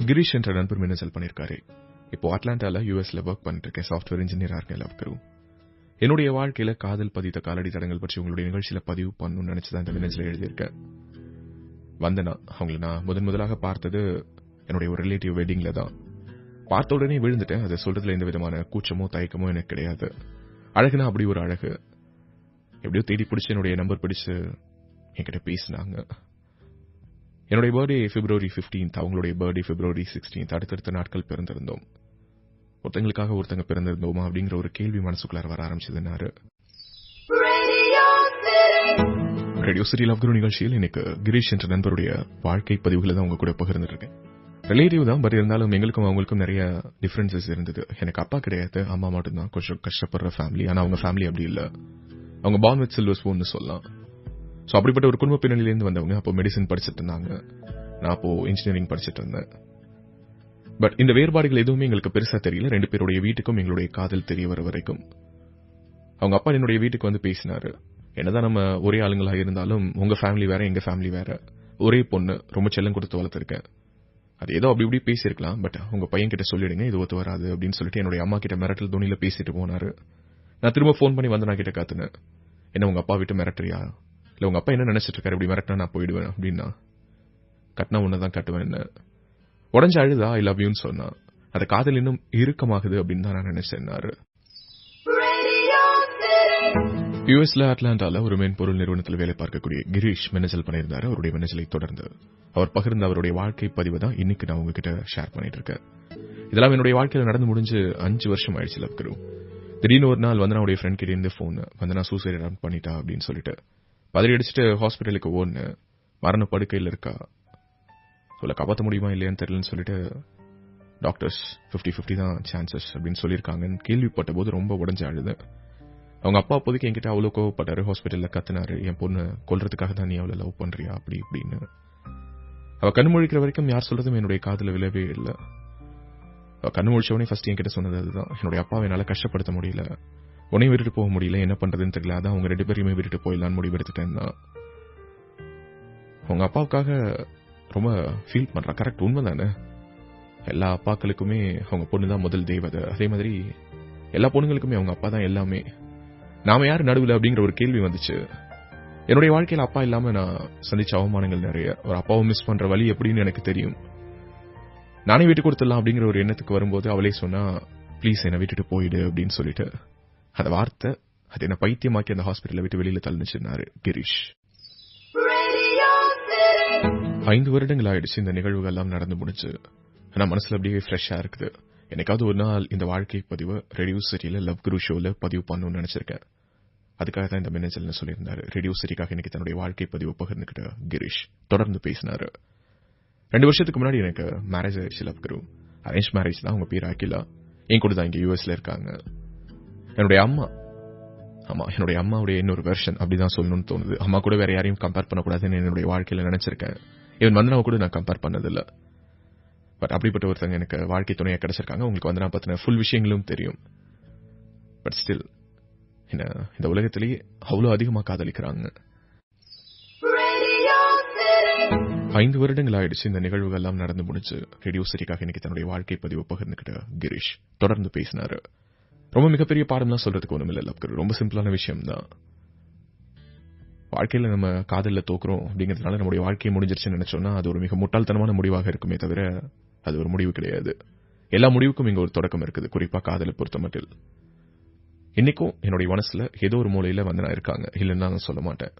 கிரீஷ் என்ற நண்பர் மின்னஞ்சல் பண்ணியிருக்காரு. இப்போ அட்லாண்டால யூஎஸ்ல ஒர்க் பண்ணிட்டு இருக்கேன். சாஃப்ட்வேர் இன்ஜினியரா இருக்கேன். லவ் குரு. என்னுடைய வாழ்க்கையில காதல் பதித்த காலடி தடங்கள் பற்றி உங்களுடைய நிகழ்ச்சியில பதிவு பண்ணணும்னு நினைச்சுதான் இந்த மின்னஞ்சல எழுதியிருக்கேன். வந்தனா அவங்களை நான் முதலாக பார்த்தது என்னுடைய ஒரு ரிலேட்டிவ் வெட்டிங்ல தான். பார்த்த உடனே விழுந்துட்டேன். அதை சொல்றதுல எந்த விதமான கூச்சமோ தயக்கமோ எனக்கு கிடையாது. அழகுனா அப்படி ஒரு அழகு. எப்படியோ தேடி பிடிச்சு என்னுடைய நம்பர் பிடிச்சு என்கிட்ட பேசினாங்க. என்னுடைய பர்த்டே February 15th, அவங்களுடைய பர்த்டே February 16th. அடுத்தடுத்த நாட்கள் பிறந்திருந்தோம். ஒருத்தங்களுக்காக ஒருத்தங்க பிறந்திருந்தோமா அப்படிங்கிற ஒரு கேள்வி மனசுக்குள்ளார வர ஆரம்பிச்சதுன்னாரு. ரேடியோ சிட்டி லவ் குரு நிகழ்ச்சியில் எனக்கு கிரீஷ் என்ற நண்பருடைய வாழ்க்கை பதிவுகளை தான் உங்க கூட பகிர்ந்துருக்கேன். ரிலேட்டிவ் தான், பட் இருந்தாலும் எங்களுக்கும் அவங்களுக்கும் நிறைய டிஃபரன்சஸ் இருந்தது. எனக்கு அப்பா கிடையாது, அம்மா மட்டும்தான். கொஞ்சம் கஷ்டப்படுற ஃபேமிலி. ஆனா அவங்க ஃபேமிலி அப்படி இல்ல. அவங்க பார்ன் வித் சில்வர் ஸ்பூன்னு சொல்லலாம். ஸோ அப்படிப்பட்ட ஒரு குடும்ப பின்னணியிலேருந்து வந்தவங்க. அப்போ மெடிசன் படிச்சுட்டு இருந்தாங்க, நான் அப்போ இன்ஜினியரிங் படிச்சுட்டு இருந்தேன். பட் இந்த வேறுபாடுகள் எதுவுமே எங்களுக்கு பெருசா தெரியல. 2 பேருடைய வீட்டுக்கும் எங்களுடைய காதல் தெரிய வர வரைக்கும். அவங்க அப்பா என்னுடைய வீட்டுக்கு வந்து பேசினாரு. என்னதான் நம்ம ஒரே ஆளுங்களா இருந்தாலும் உங்க ஃபேமிலி வேற, எங்க ஃபேமிலி வேற. ஒரே பொண்ணு, ரொம்ப செல்லம் கொடுத்து வளர்த்திருக்கேன். அது ஏதோ அப்படி இப்படி பேசியிருக்கலாம், பட் உங்க பையன் கிட்ட சொல்லிடுங்க, இது ஒத்து வராது அப்படின்னு சொல்லிட்டு என்னுடைய அம்மா கிட்ட மிரட்டல் துணியில பேசிட்டு போனாரு. நான் திரும்ப போன் பண்ணி வந்து நான் கிட்ட காத்துனேன். என்ன உங்க அப்பா விட்டு மிரட்டுறியா? இல்ல உங்க அப்பா என்ன நினைச்சிட்டு இருக்காரு, இப்படி மிரட்டினா நான் போயிடுவேன் அப்படின்னா. கட்டினா ஒன்னதான் கட்டுவேன். உடஞ்ச அழுதா ஐ லவ் யூன்னு சொன்னா. அந்த காதல் இன்னும் இறுக்கமாகுது அப்படின்னு தான் நான் நினைச்சேன்னாரு. யூஎஸ்ல அட்லாண்டால ஒரு மென்பொருள் நிறுவனத்தில் வேலை பார்க்கக்கூடிய கிரீஷ் மின்னஞ்சல் பண்ணியிருந்தாரு. அவருடைய மின்னஞ்சலை தொடர்ந்து அவர் பகிர்ந்த அவருடைய வாழ்க்கை பதிவு தான் இன்னைக்கு நான் உங்ககிட்ட ஷேர் பண்ணிட்டு இருக்கேன். இதெல்லாம் என்னுடைய வாழ்க்கையில நடந்து முடிஞ்சு 5 வருஷம் ஆயிடுச்சு. லவ் குரு. திடீர்னு ஒரு நாள் வந்து அவருடைய ஃப்ரெண்ட் கிட்ட இருந்து போன் வந்து நான் சூசைட் அட்டம் பண்ணிட்டா அப்படின்னு சொல்லிட்டு பதறி அடிச்சுட்டு ஹாஸ்பிட்டலுக்கு ஓடுன. மரண படுக்கையில் இருக்கா, சொல்ல காப்பாற்ற முடியுமா இல்லையான்னு தெரியலன்னு சொல்லிட்டு டாக்டர்ஸ் 50-50 தான் சான்சஸ் அப்படின்னு சொல்லியிருக்காங்கன்னு கேள்விப்பட்ட போது ரொம்ப உடஞ்ச அழுது. அவங்க அப்பா அப்போதைக்கு என்கிட்ட அவ்வளவு கோவப்பட்டாரு. ஹாஸ்பிட்டல்ல கத்தினாரு, என் பொண்ணு கொல்றதுக்காக தான் நீ அவளை லவ் பண்றியா அப்படி இப்படின்னு. அவ கண்ணு முழிக்கிற வரைக்கும் யார் சொல்றதும் என்னுடைய காதுல விழவே இல்லை. அவ கண்ணு முழிச்சவனே ஃபர்ஸ்ட் என்கிட்ட சொன்னது அதுதான். என்னுடைய அப்பாவை என்னால கஷ்டப்படுத்த முடியல, உன்னையும் விட்டுட்டு போக முடியல, என்ன பண்றதுன்னு தெரியல, அதான் அவங்க 2 பேரையுமே விட்டுட்டு போயிடலான்னு முடிவெடுத்துட்டேன். உங்க அப்பாவுக்காக ரொம்ப ஃபீல் பண்றா. கரெக்ட், உண்மைதானே. எல்லா அப்பாக்களுக்குமே அவங்க பொண்ணு தான் முதல் தெய்வதை. அதே மாதிரி எல்லா பொண்ணுங்களுக்குமே அவங்க அப்பா தான் எல்லாமே. நாம யாரு நடுவில் அப்படிங்கிற ஒரு கேள்வி வந்துச்சு. என்னுடைய வாழ்க்கையில அப்பா இல்லாம நான் சந்திச்ச அவமானங்கள் நிறைய. ஒரு அப்பாவை மிஸ் பண்ற வழி எப்படின்னு எனக்கு தெரியும். நானே விட்டு கொடுத்துடலாம் அப்படிங்கிற ஒரு எண்ணத்துக்கு வரும்போது அவளே சொன்னா, ப்ளீஸ் என்னை விட்டுட்டு போயிடு அப்படின்னு சொல்லிட்டு. அந்த வார்த்தை அது என்ன பைத்தியமாக்கி அந்த ஹாஸ்பிட்டலை விட்டு வெளியில தள்ளிச்சுன்னாரு கிரீஷ். 5 வருடங்கள் ஆயிடுச்சு இந்த நிகழ்வுகள் எல்லாம் நடந்து முடிச்சு. ஆனா மனசுல அப்படியே ஃப்ரெஷ்ஷா இருக்குது. என்னைக்காவது ஒரு நாள் இந்த வாழ்க்கை பதிவு ரேடியோ சிட்டியில லவ் குரு ஷோல பதிவு பண்ணணும்னு நினைச்சிருக்கேன். அதுக்காக தான் இந்த மின்னஞ்சல் சொல்லியிருந்தாரு. ரேடியோ சிட்டிக்காக இன்னைக்கு தன்னுடைய வாழ்க்கை பதிவு பகிர்ந்துகிட்ட கிரீஷ் தொடர்ந்து பேசினாரு. 2 வருஷத்துக்கு முன்னாடி எனக்கு மேரேஜ் ஆயிடுச்சு. லவ் குரு அரேஞ்ச் மேரேஜ் தான். அவங்க பேர் அகிலா. என் கூட தான் இங்க யூஎஸ்ல இருக்காங்க. என்னுடைய அம்மாவுடைய இன்னொரு வெர்ஷன் அப்படிதான் சொல்லணும்னு தோணுது. அம்மா கூட வேற யாரையும் கம்பேர் பண்ணக்கூடாதுன்னு என்னுடைய வாழ்க்கையில நினைச்சிருக்கேன். இவன் வந்தனாவை கூட நான் கம்பேர் பண்ணதில்லை. பட் அப்படிப்பட்ட ஒருத்தங்க எனக்கு வாழ்க்கை துணையா கிடைச்சிருக்காங்க. உங்களுக்கு வந்து நான் பத்தின ஃபுல் விஷயங்களும் தெரியும். பட் ஸ்டில் இந்த உலகத்திலேயே அவ்வளவு அதிகமா காதலிக்கிறாங்க. 5 வருடங்கள் ஆயிடுச்சு இந்த நிகழ்வுகள் எல்லாம் நடந்து முடிச்சு. ரேடியோ சிட்டிக்காக இன்னைக்கு தன்னுடைய வாழ்க்கை பதிவு பகிர்ந்துகிட்ட கிரீஷ் தொடர்ந்து பேசினாரு. ரொம்ப மிகப்பெரிய பாடம்லாம் சொல்றதுக்கு ஒண்ணும் இல்ல. ரொம்ப சிம்பிளான விஷயம் தான். வாழ்க்கையில நம்ம காதல்ல தோக்குறோம் அப்படிங்கிறதுனால நம்முடைய வாழ்க்கையை முடிஞ்சிருச்சுன்னு நினைச்சோம்னா அது ஒரு மிக முட்டாள்தனமான முடிவாக இருக்குமே தவிர அது ஒரு முடிவு கிடையாது. எல்லா முடிவுக்கும் இங்க ஒரு தொடக்கம் இருக்குது. குறிப்பா காதலை பொறுத்த மட்டும். இன்னைக்கும் என்னுடைய மனசுல ஏதோ ஒரு மூலையில வந்து நான் இருக்காங்க, இல்லைன்னு நான் சொல்ல மாட்டேன்.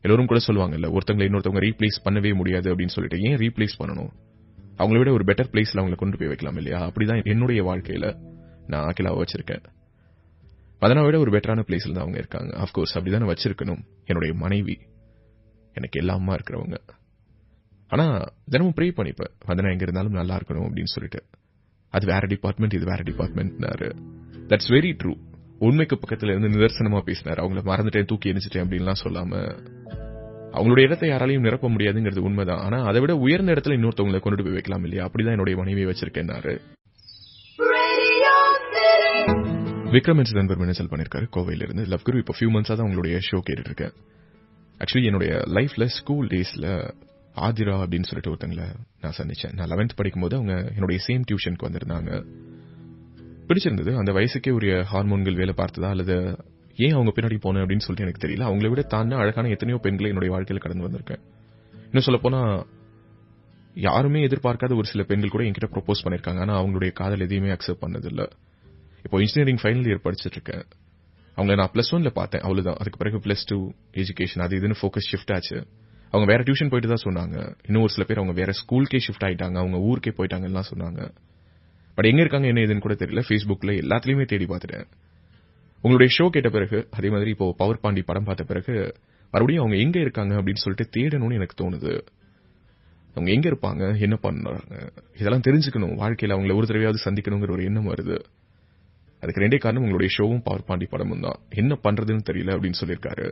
எல்லாரும் கூட சொல்லுவாங்கல்ல, ஒருத்தங்களை இன்னொருத்தவங்க ரீப்ளேஸ் பண்ணவே முடியாது அப்படின்னு சொல்லிட்டு. ஏன் ரீப்ளேஸ் பண்ணணும்? அவங்கள விட ஒரு பெட்டர் பிளேஸ்ல அவங்களை கொண்டு போய் வைக்கலாம் இல்லையா? அப்படிதான் என்னுடைய வாழ்க்கையில நான் அகிலாவை வச்சிருக்கேன். அதனை விட ஒரு பெட்டரான பிளேஸ்ல தான் அவங்க இருக்காங்க. ஆஃப்கோர்ஸ் அப்படிதானே வச்சிருக்கணும். என்னுடைய மனைவி எனக்கு எல்லாமா இருக்கிறவங்க. ஆனா தினமும் ப்ரே பண்ணிப்பேன், அதனை எங்க இருந்தாலும் நல்லா இருக்கணும் அப்படின்னு சொல்லிட்டு. அது வேற டிபார்ட்மெண்ட், இது வேற டிபார்ட்மெண்ட். That's very true. உண்மைக்கு பக்கத்துல இருந்து நிதர்சனமா பேசினார். அவங்கள மறந்துட்டேன், தூக்கி எரிஞ்சிட்டேன் அப்படின்லாம் சொல்லாம. அவங்களுடைய இடத்தை யாராலையும் நிரப்ப முடியாதுங்கிறது உண்மைதான். ஆனா அதை விட உயர்ந்த இடத்துல இன்னொருத்தவங்களை கொண்டு போய் வைக்கலாம் இல்லையா? அப்படிதான் என்னுடைய மனைவியை வச்சிருக்கேன்னாரு. விக்ரம் என்ற நண்பர் மின்னஞ்சல் பண்ணிருக்காரு கோவையில இருந்து. லவ் குரு இப்போ ஃபியூ மந்த்ஸா தான் உங்களுடைய ஷோ கேட்டுட்டு இருக்கேன். ஆக்சுவலி என்னுடைய லைஃப்ல ஸ்கூல் டேஸ்ல ஆதிரா அப்படின்னு சொல்லிட்டு ஒருத்தங்களை நான் சந்திச்சேன். நான் 11th படிக்கும்போது அவங்க என்னுடைய சேம் டியூஷனுக்கு வந்திருந்தாங்க. பிடிச்சிருந்தது. அந்த வயசுக்கே உரிய ஹார்மோன்கள் வேலை பார்த்ததா அல்லது ஏன் அவங்க பின்னாடி போனேன் அப்படின்னு சொல்லிட்டு எனக்கு தெரியல. அவங்களை விட தாண்ட அழகான எத்தனையோ பெண்களை என்னுடைய வாழ்க்கையில் கடந்து வந்திருக்கேன். இன்னும் சொல்ல போனா யாருமே எதிர்பார்க்காத ஒரு சில பெண்கள் கூட என்கிட்ட ப்ரொபோஸ் பண்ணிருக்காங்க. ஆனா அவங்களுடைய காதல் எதையுமே அக்செப்ட் பண்ணதில்ல. இப்போ இன்ஜினியரிங் ஃபைனல் இயர் படிச்சிட்டு இருக்கேன். அவங்களை நான் +1ல பார்த்தேன், அவ்வளவுதான். அதுக்கு பிறகு +2 எஜுகேஷன் அது இதுன்னு ஃபோக்கஸ் ஷிஃப்ட் ஆச்சு. அவங்க வேற டியூஷன் போயிட்டு தான் சொன்னாங்க. இன்னும் ஒரு சில பேர் அவங்க வேற ஸ்கூலுக்கே ஷிஃப்ட் ஆயிட்டாங்க, அவங்க ஊருக்கே போயிட்டாங்கன்னு சொன்னாங்க. பட் எங்க இருக்காங்க என்ன ஏதுன்னு கூட தெரியல. Facebookல எல்லாத்துலயுமே தேடி பார்த்துட்டேன். உங்களுடைய ஷோ கேட்ட பிறகு அதே மாதிரி இப்போ பவர் பாண்டி படம் பார்த்த பிறகு மறுபடியும் அவங்க எங்க இருக்காங்க அப்படின்னு சொல்லிட்டு தேடணும்னு எனக்கு தோணுது. அவங்க எங்க இருப்பாங்க, என்ன பண்றாங்க, இதெல்லாம் தெரிஞ்சுக்கணும். வாழ்க்கையில அவங்களை ஒரு தடவையாவது சந்திக்கணுங்கிற ஒரு எண்ணம் வருது. அதுக்கு ரெண்டே காரணம் உங்களுடைய ஷோவும் பவர் பாண்டி படமும் தான். என்ன பண்றதுன்னு தெரியல அப்படின்னு சொல்லியிருக்காரு.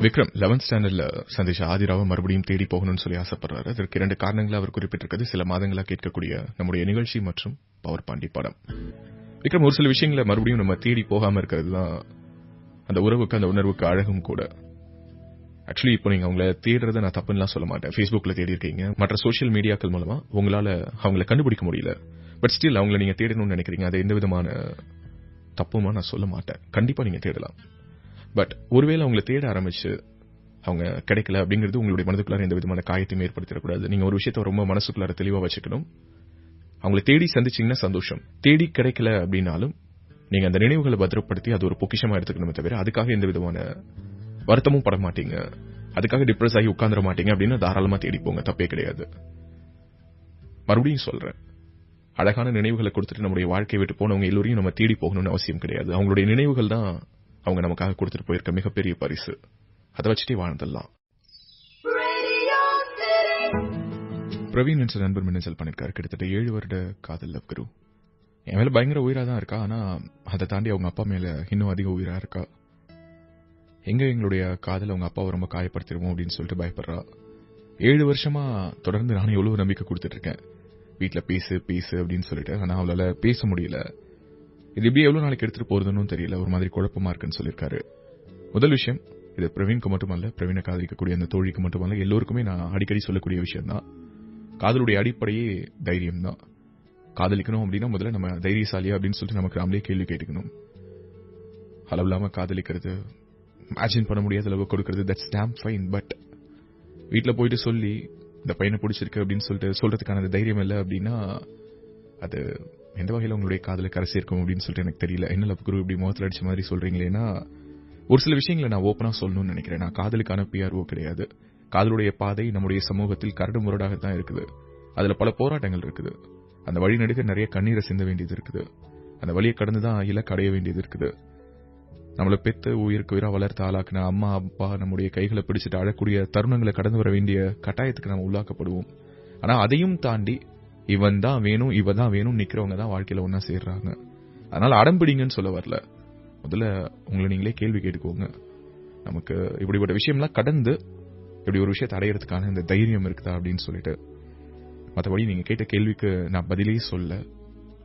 விக்ரம் 11th ஸ்டாண்டர்ட்ல சந்திச்ச ஆதிராவை மறுபடியும் தேடி போகணும்னு சொல்லி ஆசைப்படுறாரு. அதற்கு 2 காரணங்களை அவர் குறிப்பிட்டிருக்கிறது சில மாதங்களா கேட்கக்கூடிய நம்முடைய நிகழ்ச்சி மற்றும் பவர் பாண்டி படம். விக்ரம் ஒரு சில விஷயங்களை மறுபடியும் நம்ம தேடி போகாம இருக்கிறது தான் அந்த உறவுக்கு அந்த உணர்வுக்கு அழகும் கூட. ஆக்சுவலி இப்போ நீங்க அவங்கள தேடுறத நான் தப்புன்னு சொல்ல மாட்டேன். Facebookல தேடி இருக்கீங்க, மற்ற சோசியல் மீடியாக்கள் மூலமா உங்களால அவங்களை கண்டுபிடிக்க முடியல. பட் ஸ்டில் அவங்களை நீங்க தேடணும்னு நினைக்கிறீங்க. அது எந்த விதமான தப்புமா நான் சொல்ல மாட்டேன். கண்டிப்பா நீங்க தேடலாம். பட் ஒருவேளை அவங்களை தேட ஆரம்பிச்சு அவங்க கிடைக்கல அப்படிங்கிறது உங்களுடைய மனதுக்குள்ளார எந்த விதமான காயத்தையும் ஏற்படுத்திடக்கூடாது. நீங்க ஒரு விஷயத்தை ரொம்ப மனசுக்குள்ளார தெளிவா வச்சுக்கணும். அவங்களை தேடி சந்திச்சீங்கன்னா சந்தோஷம். தேடி கிடைக்கல அப்படின்னாலும் நீங்க அந்த நினைவுகளை பத்திரப்படுத்தி அது ஒரு பொக்கிஷமா எடுத்துக்கணுமே தவிர அதுக்காக எந்த விதமான வருத்தமும் பட மாட்டீங்க, அதுக்காக டிப்ரெஸ் ஆகி உட்கார்ந்துட மாட்டீங்க அப்படின்னு தாராளமா தேடி போங்க, தப்பே கிடையாது. மறுபடியும் சொல்றேன், அழகான நினைவுகளை கொடுத்துட்டு நம்முடைய வாழ்க்கையை விட்டு போனவங்க எல்லோரையும் நம்ம தேடி போகணும்னு அவசியம் கிடையாது. அவங்களுடைய நினைவுகள் தான் அவங்க நமக்காக கொடுத்துட்டு போயிருக்க மிகப்பெரிய பரிசு. அதை வச்சுட்டே வாழ்ந்துடலாம். பிரவீன் என்ற நண்பர் மின்னஞ்சல் பண்ணிருக்காரு. கிட்டத்தட்ட 7 வருட காதல் லவ் குரு. என் மேல பயங்கர உயிரா தான் இருக்கா. ஆனா அதை தாண்டி அவங்க அப்பா மேல இன்னும் அதிக உயிரா இருக்கா. எங்களுடைய காதல் அவங்க அப்பாவை ரொம்ப காயப்படுத்திடுவோம் அப்படின்னு சொல்லிட்டு பயப்படுறா. 7 வருஷமா தொடர்ந்து நானே எவ்வளவு நம்பிக்கை கொடுத்துட்டு இருக்கேன். வீட்டுல பேசு பேசு அப்படின்னு சொல்லிட்டு. ஆனா அவளால பேச முடியல. இது எப்படி எவ்வளவு நாளைக்கு எடுத்துட்டு போறதுன்னு தெரியல. ஒரு மாதிரி குழப்பமா இருக்குன்னு சொல்லியிருக்காரு. முதல் விஷயம், இது பிரவீனுக்கு மட்டுமல்ல, பிரவீனை காதலிக்கக்கூடிய அந்த தோழிக்கு மட்டுமல்ல, எல்லோருக்குமே நான் அடிக்கடி சொல்லக்கூடிய விஷயம் தான். காதலுடைய அடிப்படையே தைரியம் தான். காதலிக்கணும் அப்படின்னா முதல்ல நம்ம தைரியசாலியா அப்படின்னு சொல்லிட்டு நமக்கு நாமளே கேள்வி கேட்டுக்கணும். அளவில்லாம காதலிக்கிறது, இமேஜின் பண்ண முடியாத அளவு கொடுக்கிறது, தட்ஸ் டேம் ஃபைன். பட் வீட்டில் போயிட்டு சொல்லி இந்த பையனை பிடிச்சிருக்கு அப்படின்னு சொல்லிட்டு சொல்றதுக்கான அந்த தைரியம் இல்லை அப்படின்னா அது எந்த வகையில் உங்களுடைய காதலை கரை சேர்க்கும் அப்படின்னு சொல்லிட்டு எனக்கு தெரியல. என்ன லவ் குரு இப்படி முகத்தில் அடிச்ச மாதிரி சொல்றீங்களேன்னா, ஒரு சில விஷயங்களை நான் ஓப்பனா சொல்லணும்னு நினைக்கிறேன். நான் காதலுக்கான PRO கிடையாது. காதலுடைய பாதை நம்முடைய சமூகத்தில் கரடு முரடாகத்தான் இருக்குது. அதுல பல போராட்டங்கள் இருக்குது. அந்த வழி நடுக்க நிறைய கண்ணீரை சிந்த வேண்டியது இருக்குது. அந்த வழியை கடந்துதான் இலக்கு அடைய வேண்டியது இருக்குது. நம்மளை பெத்த உயிருக்கு உயிரா வளர்த்து ஆளாக்குன அம்மா அப்பா நம்முடைய கைகளை பிடிச்சிட்டு அழக்கூடிய தருணங்களை கடந்து வர வேண்டிய கட்டாயத்துக்கு நம்ம உள்ளாக்கப்படுவோம். ஆனா அதையும் தாண்டி இவன் தான் வேணும் இவ தான் வேணும் நிக்கிறவங்க தான் வாழ்க்கையில ஒன்னா சேர்றாங்க. அதனால அடம்பிடிங்கன்னு சொல்ல வரல. முதல்ல உங்களை நீங்களே கேள்வி கேட்டுக்கோங்க. நமக்கு இப்படிப்பட்ட விஷயம்லாம் கடந்து இப்படி ஒரு விஷயத்தை அடையிறதுக்கான இந்த தைரியம் இருக்குதா அப்படின்னு சொல்லிட்டு. மற்றபடி நீங்க கேட்ட கேள்விக்கு நான் பதிலே சொல்ல.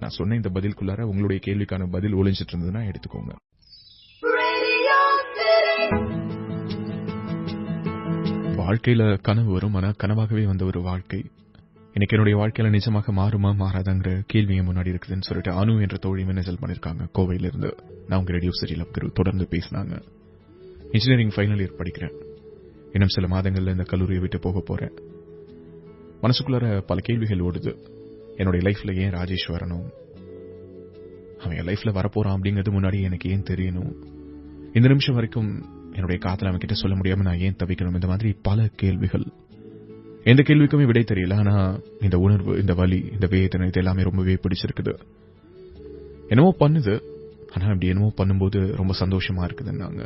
நான் சொன்ன இந்த பதிலுக்குள்ளார உங்களுடைய கேள்விக்கான பதில் ஒளிஞ்சிட்டு இருந்ததுன்னா எடுத்துக்கோங்க. வாழ்க்கையில கனவு வரும். ஆனா கனவாகவே வந்த ஒரு வாழ்க்கை இன்னைக்கு என்னுடைய வாழ்க்கையில நிஜமாக மாறுமா மாறாதாங்கிற கேள்வியை முன்னாடி இருக்குதுன்னு சொல்லிட்டு அனு என்ற தோழி மின்னஞ்சல் பண்ணிருக்காங்க கோவையில இருந்து. நான் உங்க ரேடியோ சிட்டி லவ் குரு தொடர்ந்து பேசினாங்க. இன்ஜினியரிங் ஃபைனல் இயர் படிக்கிறேன். இன்னும் சில மாதங்கள்ல இந்த கல்லூரியை விட்டு போக போறேன். மனசுக்குள்ளார பல கேள்விகள் ஓடுது. என்னுடைய லைஃப்ல ஏன் ராஜேஷ் வரணும், அவன் என் லைஃப்ல வரப்போறான் அப்படிங்கிறது முன்னாடி எனக்கு ஏன் தெரியணும், இந்த நிமிஷம் வரைக்கும் என்னுடைய காதலை அவன் கிட்ட சொல்ல முடியாம நான் ஏன் தவிக்கணும், இந்த மாதிரி பல கேள்விகள். எந்த கேள்விக்குமே விடை தெரியல. ஆனா இந்த உணர்வு, இந்த வலி, இந்த வேதனை இது எல்லாமே ரொம்பவே பிடிச்சிருக்குது. என்னமோ பண்ணுது. ஆனா அப்படி என்னமோ பண்ணும்போது ரொம்ப சந்தோஷமா இருக்குதுன்னாங்க.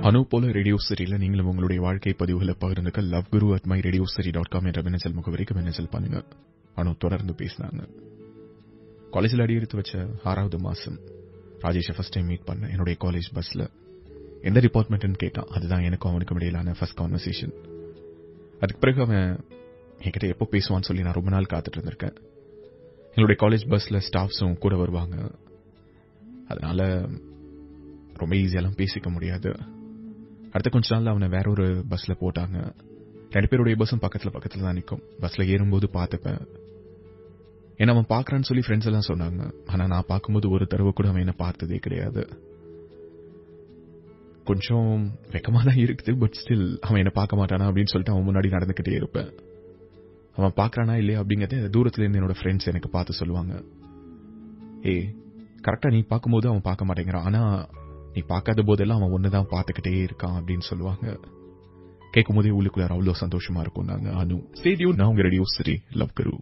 அனு போல ரேடியோ சிட்டியில நீங்களும் உங்களுடைய வாழ்க்கை பதிவுகளை பகிர்ந்துக்க loveguru@myradiocity.com என்ற மின்னஞ்சல் முகவரிக்கு மின்னஞ்சல் பண்ணுங்க. அனு தொடர்ந்து பேசினாங்க. காலேஜில் அடி எடுத்து வச்ச 6வது மாசம் ராஜேஷை ஃபர்ஸ்ட் டைம் மீட் பண்ண என்னுடைய காலேஜ் பஸ்ல. எந்த டிபார்ட்மெண்ட்னு கேட்டான். அதுதான் எனக்கும் அவனுக்கும் இடையிலான ஃபர்ஸ்ட் கான்வர்சேஷன். அதுக்கு பிறகு அவன் என்கிட்ட எப்போ பேசுவான்னு சொல்லி நான் ரொம்ப நாள் காத்துட்டு இருந்திருக்கேன். எங்களுடைய காலேஜ் பஸ்ல ஸ்டாஃப்ஸும் கூட வருவாங்க. அதனால ரொம்ப ஈஸியாலாம் பேசிக்க முடியாது. அடுத்த கொஞ்ச நாள்ல அவனை வேற ஒரு பஸ்ல போட்டாங்க. 2 பேருடைய பஸ்ஸும் பக்கத்துல தான் நிற்கும். பஸ்ல ஏறும்போது பார்த்துப்பேன். என்ன அவன் பார்க்கறான்னு சொல்லி ஃப்ரெண்ட்ஸ் எல்லாம் சொன்னாங்க. ஆனா நான் பார்க்கும்போது ஒரு தடவை கூட அவன் என்ன பார்த்ததே கிடையாது. கொஞ்சம் வெக்கமா தான் இருக்குது. பட் ஸ்டில் அவன் என்ன பார்க்க மாட்டானா அப்படின்னு சொல்லிட்டு அவன் முன்னாடி நடந்துகிட்டே இருப்பேன். அவன் பார்க்கறானா இல்லையா அப்படிங்கறத தூரத்துல இருந்து என்னோட ஃப்ரெண்ட்ஸ் எனக்கு பார்த்து சொல்லுவாங்க. ஏய், கரெக்டா நீ பார்க்கும்போது அவன் பார்க்க மாட்டேங்கிறான். ஆனா நீ பார்க்காத போதெல்லாம் அவன் ஒண்ணுதான் பார்த்துக்கிட்டே இருக்கான் அப்படின்னு சொல்லுவாங்க. கேட்கும் போதே உள்ளுக்குள்ளார அவ்வளவு சந்தோஷமா இருக்கும். நாங்க அனு ஸ்டே டியூன். நான் உங்க ரேடியோ சிட்டி லவ் குரு.